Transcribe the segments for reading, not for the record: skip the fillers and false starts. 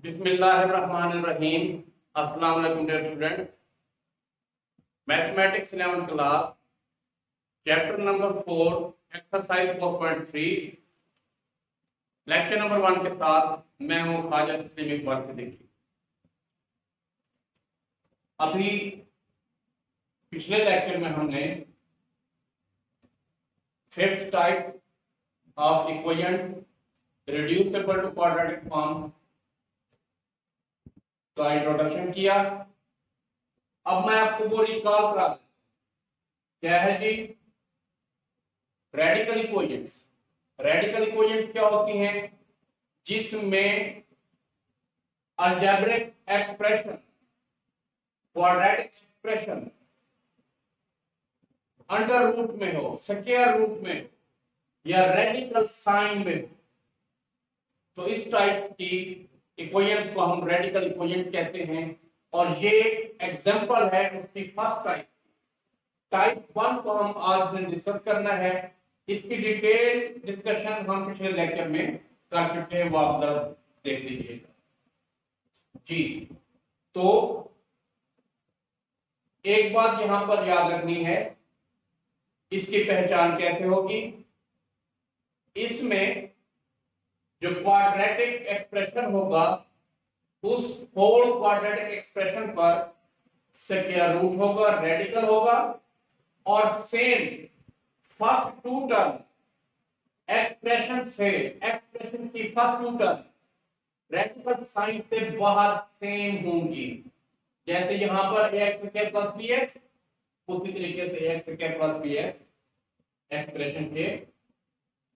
बिस्मिल्लाहिर्रहमानिर्रहीम। अस्सलाम वालेकुम dear students. Mathematics 11th class, chapter number 4, exercise 4.3, lecture number 1 के साथ मैं हूं ख्वाजा तस्लीम इकबाल सिद्दीकी। अभी पिछले लेक्चर में हमने fifth type of equations reducible to quadratic form का इंट्रोडक्शन किया। अब मैं आपको वो रिकॉल करा दूं, क्या है जी? Radical equations. रेडिकल इक्वेशंस क्या होती हैं? जिसमें algebraic expression, quadratic expression under root में हो, स्क्वायर रूट में हो या रेडिकल साइन में हो, तो इस टाइप की इक्वेशंस को हम रेडिकल इक्वेशंस कहते हैं। और ये एग्जांपल है उसकी फर्स्ट टाइप। टाइप 1 को हम आज में डिस्कस करना है। इसकी डिटेल डिस्कशन हम पिछले लेक्चर में कर चुके हैं, वो आप जरा देख लीजिएगा जी। तो एक बात यहां पर याद रखनी है, इसकी पहचान कैसे होगी? इसमें जो क्वाड्रेटिक एक्सप्रेशन होगा, उस होल क्वाड्रेटिक एक्सप्रेशन पर स्क्वायर रूट होगा, रेडिकल होगा, और same first two term expression की first two term radical sign से बाहर सेम होंगी। जैसे यहां पर ax स्क्वायर प्लस bx, उसी तरीके से ax square plus bx expression के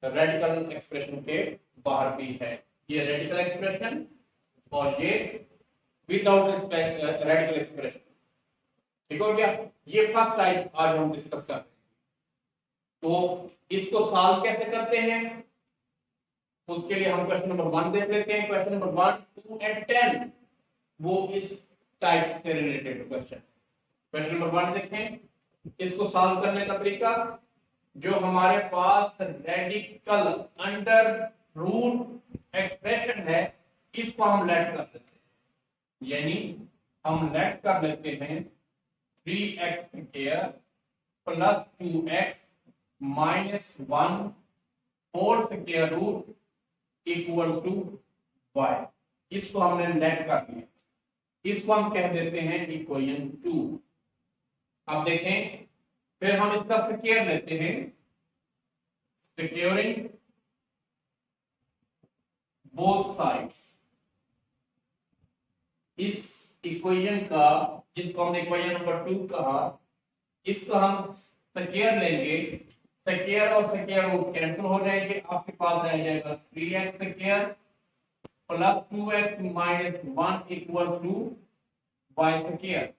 रेडिकल एक्सप्रेशन के बाहर भी है। ये रेडिकल एक्सप्रेशन और ये विदाउट रेडिकल एक्सप्रेशन। ठीक हो गया? ये फर्स्ट टाइप आज हम डिस्कस करते हैं। तो इसको सॉल्व कैसे करते हैं, उसके लिए हम क्वेश्चन नंबर 1 देख लेते हैं। क्वेश्चन नंबर 1, 2 एंड 10 वो इस टाइप से रिलेटेड क्वेश्चन। क्वेश्चन नंबर 1 देखें। इसको सॉल्व करने का तरीका, जो हमारे पास रेडिकल अंडर रूट एक्सप्रेशन है, इसको हम लेट कर देते हैं। यानी हम लेट कर लेते हैं 3x square plus 2x minus 1 whole square root equal to y। इसको हमने लेट कर दिया, इसको हम कह देते हैं इक्वेशन 2। अब देखें, फिर हम इसका स्क्वायर लेते हैं, स्क्वायरिंग बोथ साइड्स। इस इक्वेशन का, जिसको हमने इक्वेशन नंबर 2 कहा, इसका हम स्क्वायर लेंगे। स्क्वायर और स्क्वायर रूट कैंसिल हो जाएंगे, आपके पास रह जाएगा 3x square plus 2x minus 1 equal to y square.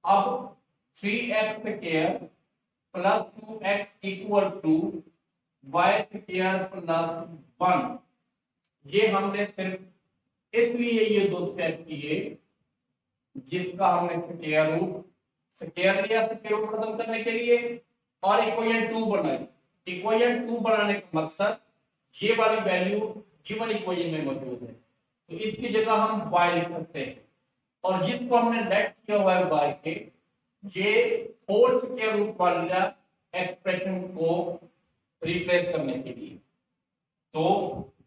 अब 3x square plus 2x equal to y square plus 1। ये हमने सिर्फ इसलिए ये दो स्टेप किए, जिसका हमने स्क्वायर रूट लिया स्क्वायर रूट खत्म करने के लिए, और इक्वेशन 2 बनाई। इक्वेशन 2 बनाने का मकसद, ये वाली वैल्यू गिवन इक्वेशन में मौजूद है, तो इसकी जगह हम y लिख सकते हैं। और जिसको हमने लेट किया हुआ है y के, ये होल स्क्वायर रूट वाला एक्सप्रेशन को रिप्लेस करने के लिए। तो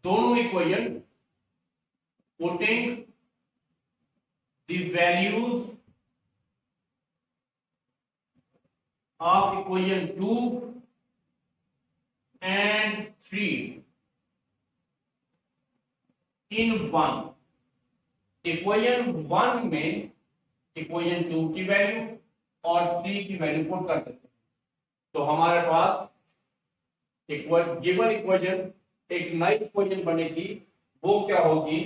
दोनों equation putting the values of equation 2 and 3 in 1। Equation 1 में इक्वेशन 2 की वैल्यू और 3 की वैल्यू पुट कर देते हैं, तो हमारे पास गिवन इक्वेशन एक नई इक्वेशन बनेगी। वो क्या होगी?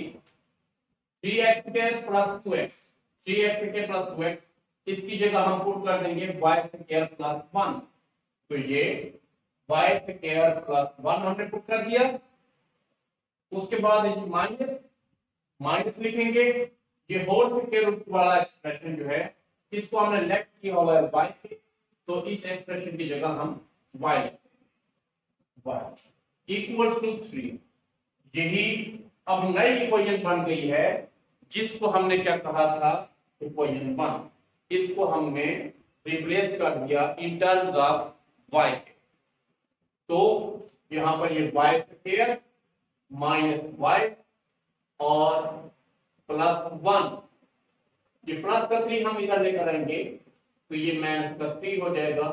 3x square plus 2x, 3x square plus 2x, इसकी जगह हम पुट कर देंगे y स्क्वायर प्लस 1। तो ये y स्क्वायर प्लस 1 हमने पुट कर दिया। उसके बाद माइनस माइनस लिखेंगे। ये होल स्क्वायर रूट वाला एक्सप्रेशन जो है, इसको हमने लेफ्ट किया हुआ है y के, तो इस एक्सप्रेशन की जगह हम y लिखेंगे, y इक्वल्स टू 3। यही अब नई इक्वेशन बन गई है जिसको हमने क्या कहा था, इक्वेशन 1। इसको हमने रिप्लेस कर दिया इन टर्म्स ऑफ y के। तो यहां पर ये y स्क्वायर माइनस y और +1, ये प्लस का 3 हम इधर लेकर आएंगे तो ये माइनस का 3 हो जाएगा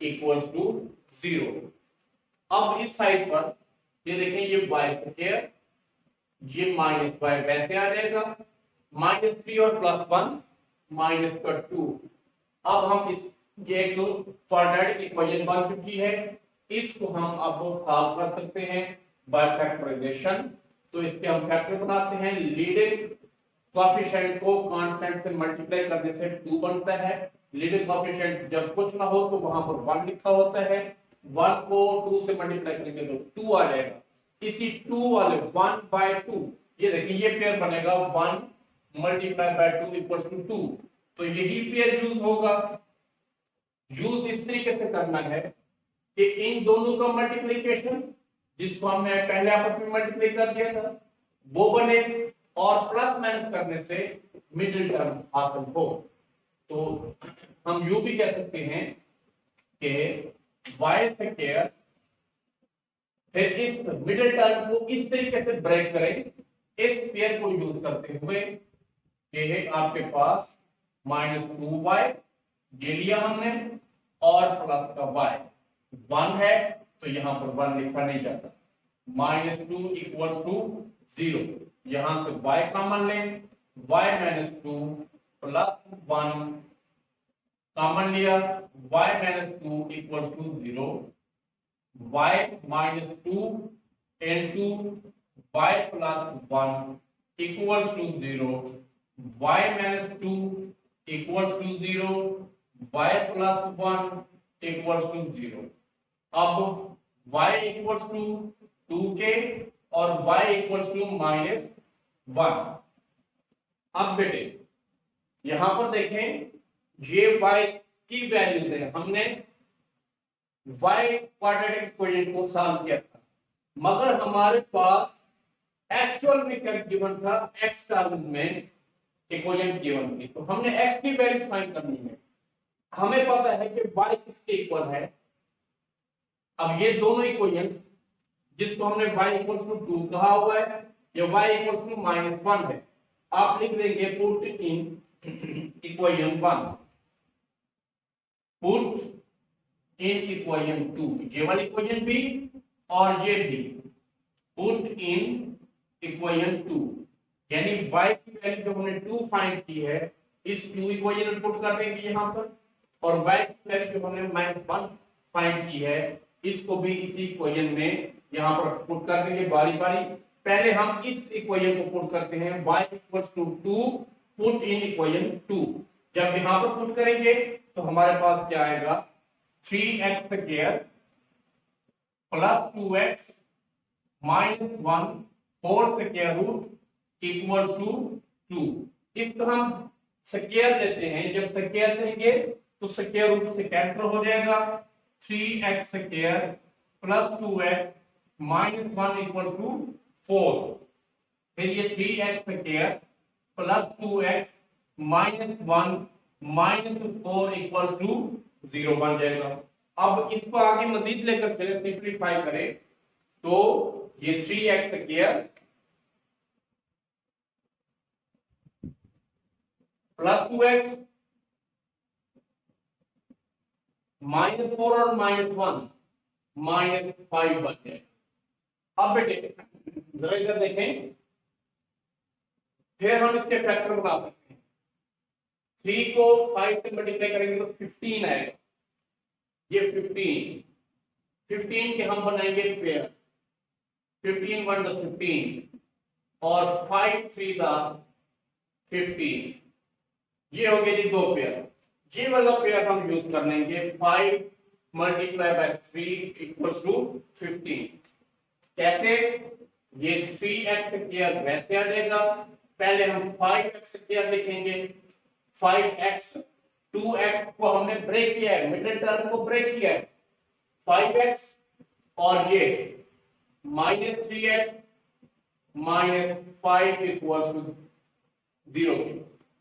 इक्वल्स टू 0। अब इस साइड पर ये देखें, ये y स्क्वायर, ये माइनस y वैसे आ जाएगा, -3 और +1 -2। अब हम इस, ये एक क्वाड्रेटिक इक्वेशन बन चुकी है, इसको हम अब सॉल्व कर सकते हैं बाय फैक्टराइजेशन। तो इसके हम फैक्टर बनाते हैं, लीडिंग कोएफिशिएंट को कांस्टेंट से मल्टीप्लाई करने से 2 बनता है। लीडिंग कोएफिशिएंट जब कुछ ना हो तो वहां पर 1 लिखा होता है, 1 को 2 से मल्टीप्लाई करेंगे तो 2 आ जाएगा। इसी 2 वाले 1/2, ये देखिए ये पेयर बनेगा 1 मल्टीप्लाई बाय 2 इक्वल्स टू 2। तो यही पेयर यूज होगा। यूज इस तरीके से करना है कि इन दोनों का मल्टीप्लिकेशन, जिसको हमने पहले आपस में मल्टीप्लाई कर दिया था, वो बने और प्लस माइनस करने से मिडिल टर्म हासिल हो। तो हम यूं भी कह सकते हैं कि y स्क्वायर, फिर इस मिडिल टर्म को इस तरीके से ब्रेक करें, इस पेयर को यूज करते हुए, ये है आपके पास -2y ये लिया हमने और प्लस का y 1 है तो यहां पर 1 लिखा नहीं जाता, -2 इक्वल्स टू 0। यहां से y कॉमन लें, y -2 +1 कॉमन लिया, y -2 equals to 0, y -2 into y + 1 equals to 0, y -2 equals to 0, y + 1 equals to 0। अब y equals to 2k और y equals to -1। अब बेटे यहां पर देखें, ये y की वैल्यूज है, हमने y क्वाड्रेटिक इक्वेशन को सॉल्व किया था, मगर हमारे पास एक्चुअल में क्या गिवन था, x टर्म में इक्वेशंस गिवन थी, तो हमने x की वैल्यूज फाइंड करनी है। हमें पता है कि y किसके इक्वल है। अब ये दोनों इक्वेशंस, जिसको हमने y = 2 कहा हुआ है, या y = -1 है, आप लिख देंगे put in equation 1, put in equation 2, ये वाली इक्वेशन भी और ये भी, पुट इन इक्वेशन 2, यानी y की वैल्यू जो हमने 2 फाइंड की है, इस 2 इक्वेशन में पुट कर देंगे यहां पर, और y की वैल्यू जो हमने -1 फाइंड की है, इसको भी इसी इक्वेशन में यहां पर पुट कर देंगे बारी बारी। पहले हम इस इक्वेशन को पुट करते हैं, y = 2 पुट इन इक्वेशन 2। जब यहां पर पुट करेंगे तो हमारे पास क्या आएगा, 3x² + 2x -1 whole square root equals to 2। इस तरह हम स्क्वायर लेते हैं, जब स्क्वायर लेंगे तो स्क्वायर रूट से कैंसिल हो जाएगा, 3x² + 2x -1 इक्वल्स टू 4। फिर ये 3x² + 2x -1 - 4 इक्वल्स टू 0 बन जाएगा। अब इसको आगे मजीद लेकर चले, सिंपलीफाई करें तो ये 3x² + 2x -4 और -1 -5 बन जाए। अब बेटे जरा इधर देखें, फिर हम इसके फैक्टर बना सकते हैं। 3 को 5 से मल्टीप्लाई करेंगे तो 15 आएगा, ये 15 के हम बनाएंगे पेयर, 15 1 = 15 और 5 3 = 15, ये हो गए जी 2 पेयर। ये वाला पेयर हम यूज कर लेंगे, 5 × 3 = 15। कैसे, ये 3x² वैसे आ जाएगा, पहले हम 5x² लिखेंगे, 5x 2x को हमने ब्रेक किया है, मिडिल टर्म को ब्रेक किया है, 5x और ये -3x -5 इक्वल टू 0 के।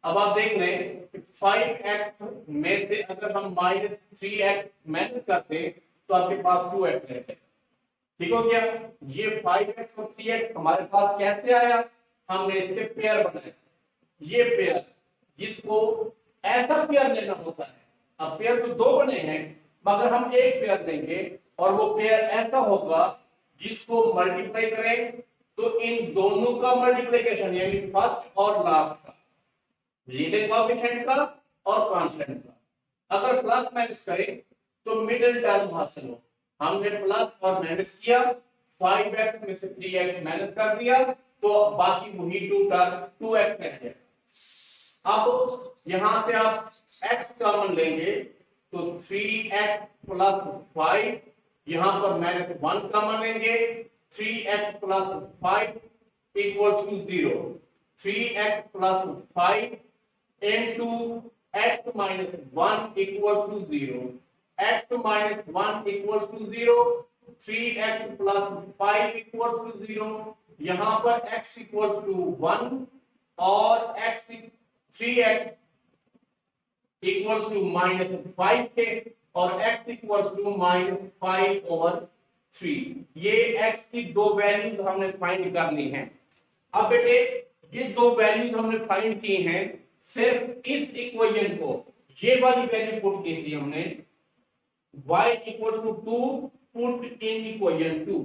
अब आप देख रहे हैं कि 5x में से अगर हम -3x माइनस करते हैं तो आपके पास 2x रहता है। ठीक हो गया। ये 5x और 3x हमारे पास कैसे आया, हमने इसके पेयर बनाए। ये पेयर जिसको ऐसा पेयर लेना होता है, अब पेयर तो दो बने हैं मगर हम एक पेयर लेंगे और वो पेयर ऐसा होगा जिसको मल्टीप्लाई करें तो इन दोनों का मल्टीप्लिकेशन यानी फर्स्ट और लास्ट का, लीडिंग कोएफिशिएंट का और कांस्टेंट का, अगर प्लस माइनस करें तो मिडिल टर्म हासिल हो। हमने प्लस और माइनस किया, 5x में से 3x माइनस कर दिया तो बाकी वही 2 टर्म 2x रह गया। अब यहां से आप x कॉमन लेंगे तो 3x प्लस 5, यहां पर -1 कॉमन लेंगे, 3x plus 5 equals to 0। 3x plus 5 into x minus 1 equals to 0. X minus 1 equals to 0. 3x plus 5 equals to 0. यहां पर x equals to 1 और 3x equals to -5 थे और x equals to -5/3। ये x की दो वैल्यूज हमने फाइंड करनी है। अब बेटे ये दो वैल्यूज हमने फाइंड की हैं, सिर्फ इस इक्वेशन को ये वाली वैल्यू पुट की थी हमने, y equals to 2 put in equation 2।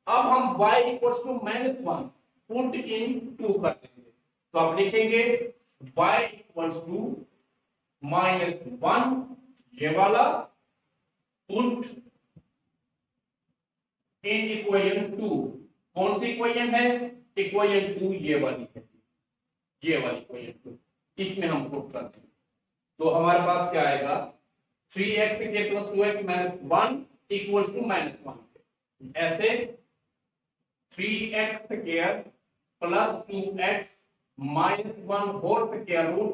अब हम y equals to -1 put in 2 कर देंगे तो आप लिखेंगे y equals to -1 ये वाला पुट इन इक्वेशन 2। कौन सी इक्वेशन है, इक्वेशन 2 ये वाली है, ये वाली इक्वेशन 2, इसमें हम पुट करते हैं तो हमारे पास क्या आएगा, 3x plus 2x minus 1 equals to -1। ऐसे 3x plus 2x minus 1 whole square root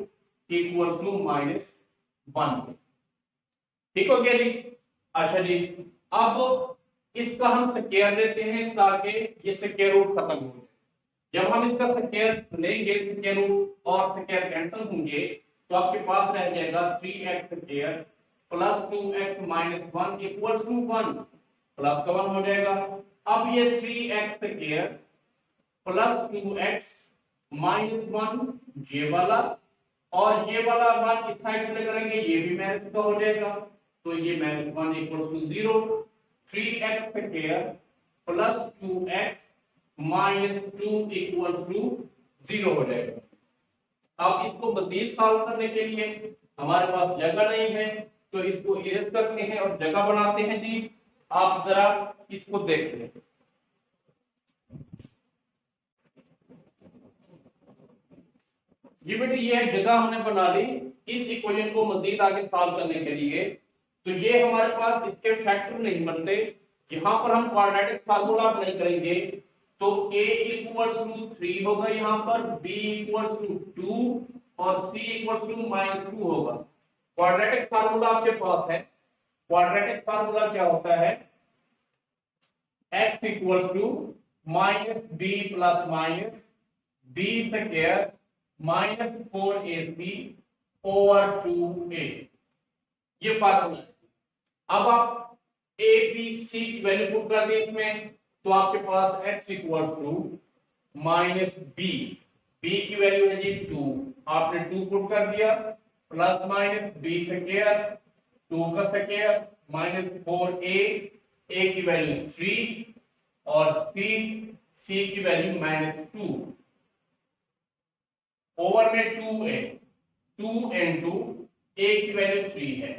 equals to -1। ठीक हो गया जी। अच्छा जी, अब इसका हम स्क्वायर लेते हैं ताकि ये स्क्वायर रूट खत्म हो जाए। जब हम इसका स्क्वायर लेंगे, स्क्वायर रूट और स्क्वायर कैंसिल होंगे तो आपके पास रह जाएगा 3x square plus 2x minus 1 equals to 1, plus का 1 हो जाएगा। अब ये 3x square plus 2x minus 1 ये वाला और ये वाला 1 इस साइड पे करेंगे, ये भी माइनस का हो जाएगा तो ये -1 equals to 0। 3x square plus 2x -2 equals to 0 हो जाएगा। अब इसको मजीद सॉल्व करने के लिए हमारे पास जगह नहीं है तो इसको इरेज करते हैं और जगह बनाते हैं जी। आप जरा इसको देख लें, ये बेटे ये जगह हमने बना ली इस इक्वेशन को मजीद आगे सॉल्व करने के लिए। तो ये हमारे पास इसके फैक्टर नहीं बनते, यहां पर हम क्वाड्रेटिक फार्मूला अप्लाई करेंगे तो a इक्वल्स टू 3 होगा, यहां पर b इक्वल्स टू 2 और c इक्वल्स टू -2 होगा। क्वाड्रेटिक फार्मूला आपके पास है, क्वाड्रेटिक फार्मूला क्या होता है, x equals to -b plus minus b square -4ac over 2a, ये फार्मूला है। अब आप a b c की वैल्यू पुट कर दी इसमें तो आपके पास x equal to -b, b की वैल्यू है जी 2, आपने 2 पुट कर दिया प्लस माइनस b स्क्वायर 2 का स्क्वायर -4a, a की वैल्यू 3 और c की वैल्यू -2 ओवर में 2a, 2 into a की वैल्यू 3 है।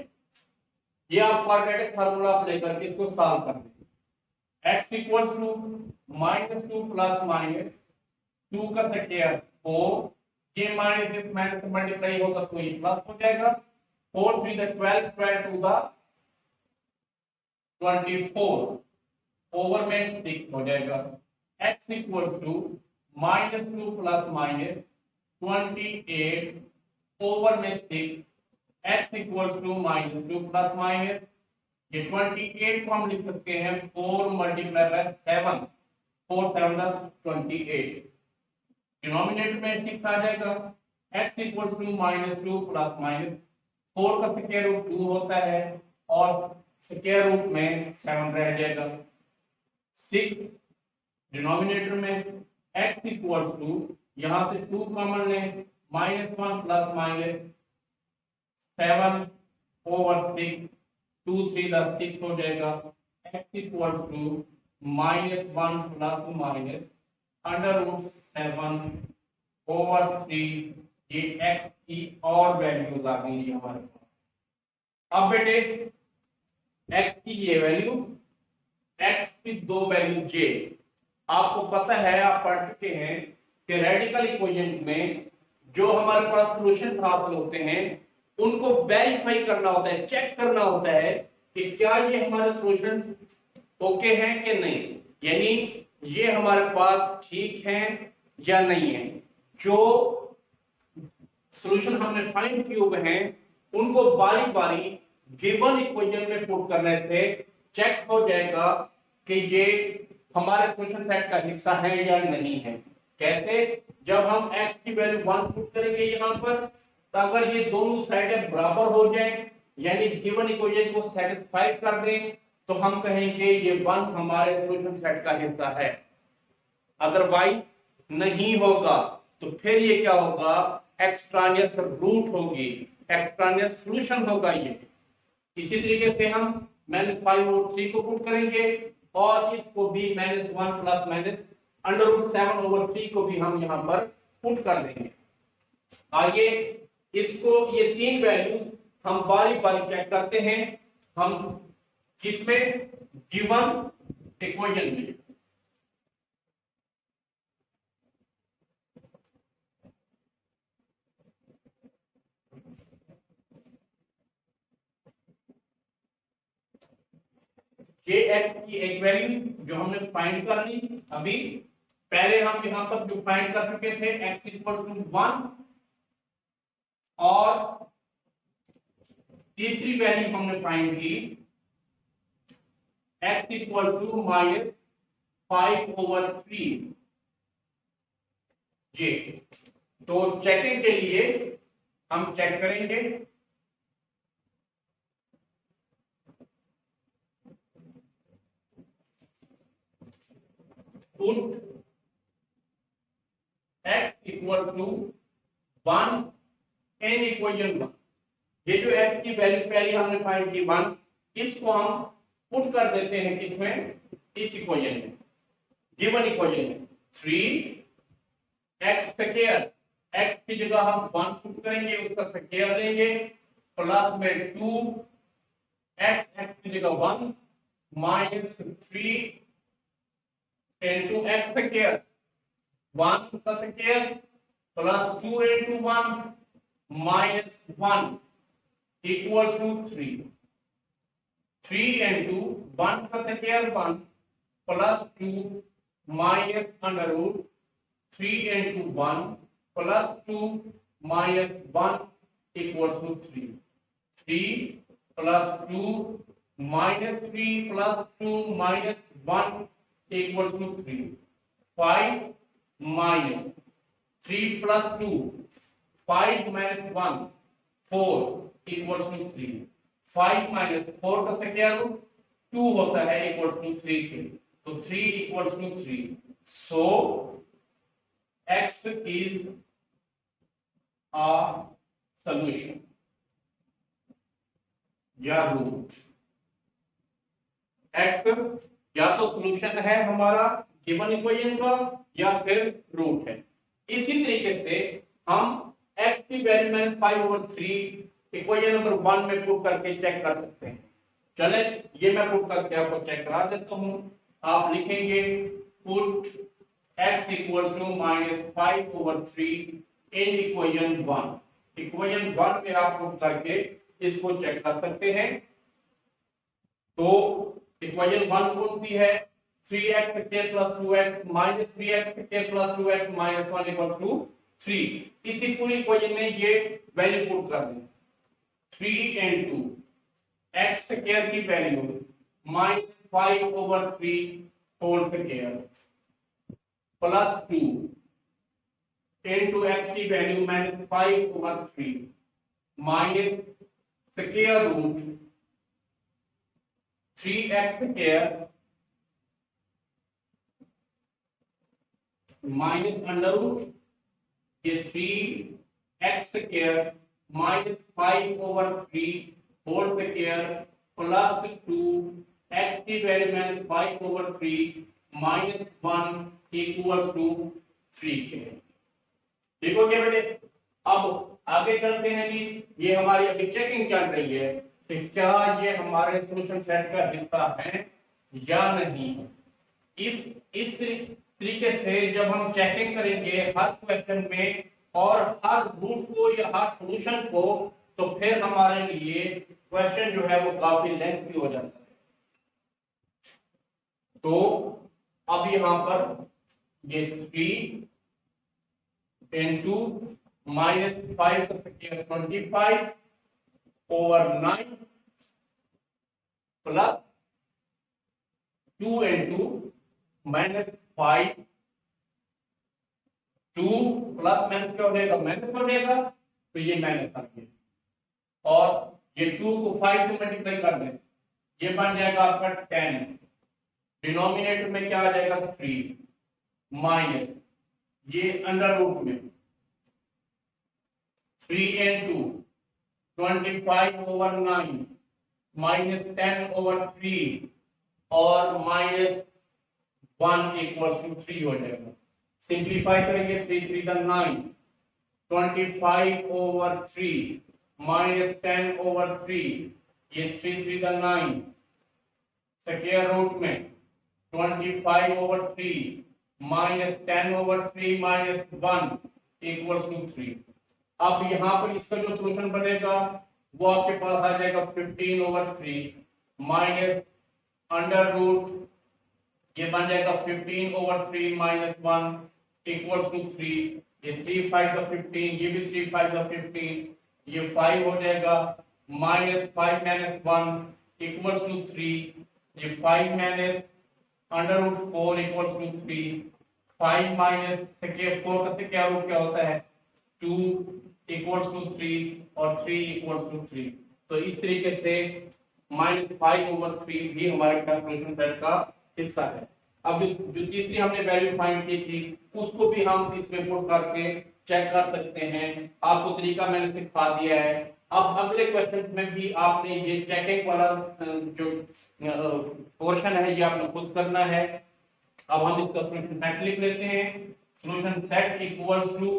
ये आप क्वाड्रेटिक फार्मूला अप्लाई करके इसको सॉल्व कर देंगे। x equals to -2 plus minus 2 का स्क्वायर 4, ये माइनस इस माइनस से मल्टीप्लाई होगा तो ये प्लस हो जाएगा, 4 3 द 12, 12 2 द 24 ओवर में 6 हो जाएगा। x equals to -2 plus minus 28 over में 6, x equals to -2 plus minus ये 28 को हम लिख सकते हैं 4 मल्टीप्लाई बाय 7, 4 7 28, डिनोमिनेटर में 6 आ जाएगा। x equal to -2 plus minus 4 का स्क्वायर रूट 2 होता है और स्क्वायर रूट में 7 रह जाएगा। 6 डिनोमिनेटर में x इक्वल टू यहां से 2 कॉमन ले, -1 प्लस माइनस 7 ओवर 6, 2 3 6 हो जाएगा। x equal to -1 plus minus under root 7 over 3, ये x की और वैल्यूज आ गई हमारे पास। अब बेटे x की ये वैल्यू, x की दो वैल्यू j, आपको पता है, आप पढ़ चुके हैं कि रेडिकल इक्वेशंस में जो हमारे पास सॉल्यूशंस हासिल होते हैं उनको वेरीफाई करना होता है, चेक करना होता है कि क्या ये हमारे सॉल्यूशंस ओके हैं कि नहीं, यानी ये हमारे पास ठीक हैं या नहीं है। जो सॉल्यूशन हमने फाइंड किए हुए हैं उनको बारी बारी गिवन इक्वेशन में पुट करने से चेक हो जाएगा कि ये हमारे सॉल्यूशन सेट का हिस्सा है या नहीं है। कैसे? जब हम x की वैल्यू 1 पुट करेंगे यहां पर, तो अगर ये दोनों साइडें बराबर हो जाएं यानी गिवन इक्वेशन को सेटिस्फाई कर दें तो हम कहेंगे ये 1 हमारे सॉल्यूशन सेट का हिस्सा है। अदरवाइज नहीं होगा तो फिर ये क्या होगा, एक्सट्रानियस रूट होगी, एक्सट्रानियस सॉल्यूशन होगा ये। इसी तरीके से हम -5 और 3 को पुट करेंगे और इसको भी -1 plus minus under root 7 over 3 को भी हम यहां पर पुट कर देंगे। आइए इसको, ये तीन वैल्यूज हम बारी बारी चेक करते हैं। हम किसमें? गिवन इक्वेशन में। jx की एक वैल्यू जो हमने फाइंड कर ली अभी, पहले हम यहां पर जो फाइंड कर चुके थे x इक्वल टू 1, और तीसरी वैल्यू हमने फाइंड की x इक्वल टू -5 ओवर 3 ये। तो चेकिंग के लिए हम चेक करेंगे put x equal to 1 in equation 1। ये जो x की वैल्यू पहले हमने फाइंड की 1, इसको हम पुट कर देते हैं किसमें? इस इक्वेशन में, गिवन इक्वेशन में। 3x स्क्वायर, x की जगह हम 1 पुट करेंगे, उसका स्क्वायर लेंगे, प्लस में 2x, x की जगह 1 माइनस 3 into x स्क्वायर, 1 का square plus 2 into 1 minus 1 equals to 3। 3 into 1 का square 1 plus 2 minus under root 3 into 1 plus 2 minus 1 equals to 3। 3 plus 2 minus 3 plus 2 minus 1 equals to 3। 5 minus 3 plus 2, 5 minus 1, 4 equals to 3। 5 minus 4 का square root 2 होता है equals to 3 के, तो 3 equals to 3। So x is a solution या root. x या तो solution है हमारा गिवन इक्वेशन का या फिर रूट है। इसी तरीके से हम x की वैल्यू -5 ओवर 3 इक्वेशन नंबर 1 में पुट करके चेक कर सकते हैं। चले ये मैं पुट करके आपको चेक करा देता हूं। आप लिखेंगे put x equals to -5 over 3 in equation 1। Equation 1 में आप पुट करके इसको चेक कर सकते हैं। तो इक्वेशन 1 कौन सी है? 3x square plus 2x minus 3x square plus 2x minus 1 equals to 3। इसी पूरी इक्वेशन में ये वैल्यू पुट कर दें। 3 into x स्क्वायर की value -5 over 3 whole square plus 2 into x की value -5/3 minus square root 3x square minus under root ये 3x square minus 5/3 whole square plus 2 x की वैल्यू -5/3 माइनस 1 इक्वल्स टू 3 के। ठीक हो गया बेटे। अब आगे चलते हैं जी, ये हमारी अभी चेकिंग चल रही है कि क्या ये हमारे सॉल्यूशन सेट का हिस्सा है या नहीं। इस तरीके से जब हम चेकिंग करेंगे हर क्वेश्चन में और हर रूट को या हर सॉल्यूशन को, तो फिर हमारे लिए क्वेश्चन जो है वो काफी लेंथी हो जाता है। तो अब यहां पर ये 3 into -5 का square 25 over 9 plus 2 into -5 2 plus minus क्या हो जाएगा, माइनस हो जाएगा, तो ये माइनस आ गया और ये 2 को 5 से मल्टीप्लाई कर दें, ये बन जाएगा आपका 10, डिनोमिनेटर में क्या आ जाएगा 3 माइनस ये अंडर रूट में 3 into 25/9 माइनस 10/3 और माइनस 1 इक्वल्स टू 3 हो जाएगा। सिंप्लीफाई करेंगे 3 3 9 25/3 माइनस 10/3 ये 3 3 9 स्क्वायर रूट में 25/3 माइनस 10/3 माइनस 1 इक्वल्स टू 3। अब यहां पर इसका जो सॉल्यूशन बनेगा वो आपके पास आ जाएगा 15/3 माइनस अंडर रूट ये बन जाएगा 15/3 माइनस 1 इक्वल्स टू 3। ये 3 5 का 15, ये भी 3 5 का 15, ये 5 हो जाएगा माइनस 5 माइनस 1 इक्वल्स टू 3। ये 5 minus under root 4 equals to 3। 5 minus 4 का स्क्वायर रूट क्या होता है 2 इक्वल्स टू 3 और 3 इक्वल्स टू 3। तो इस तरीके से -5/3 भी हमारे सॉल्यूशन सेट का हिस्सा है। अब जो तीसरी हमने वैल्यू फाइंड की थी उसको भी हम इसमें पुट करके चेक कर सकते हैं। आपको तरीका मैंने सिखा दिया है। अब अगले क्वेश्चन में भी आपने ये चेकिंग वाला जो पोर्शन है ये आपने खुद करना है। अब हम इसका सॉल्यूशन सेट लिख लेते हैं। Solution set equals to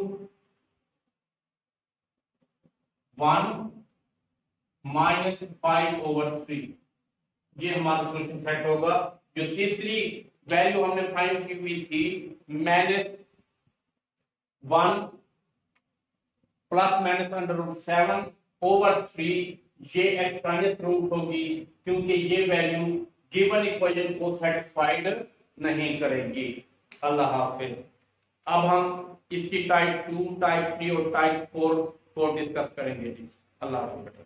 1 minus 5/3 ये हमारा सॉल्यूशन सेट होगा। जो तीसरी वैल्यू हमने फाइंड की हुई थी -1 प्लस माइनस अंडर रूट 7/3 ये एक्सट्रानियस रूट होगी क्योंकि ये वैल्यू गिवन इक्वेशन को सेटिस्फाइड नहीं करेगी। अल्लाह हाफिज। अब हम इसकी टाइप 2, टाइप 3 और टाइप 4 को डिस्कस करेंगे। अल्लाह हाफिज।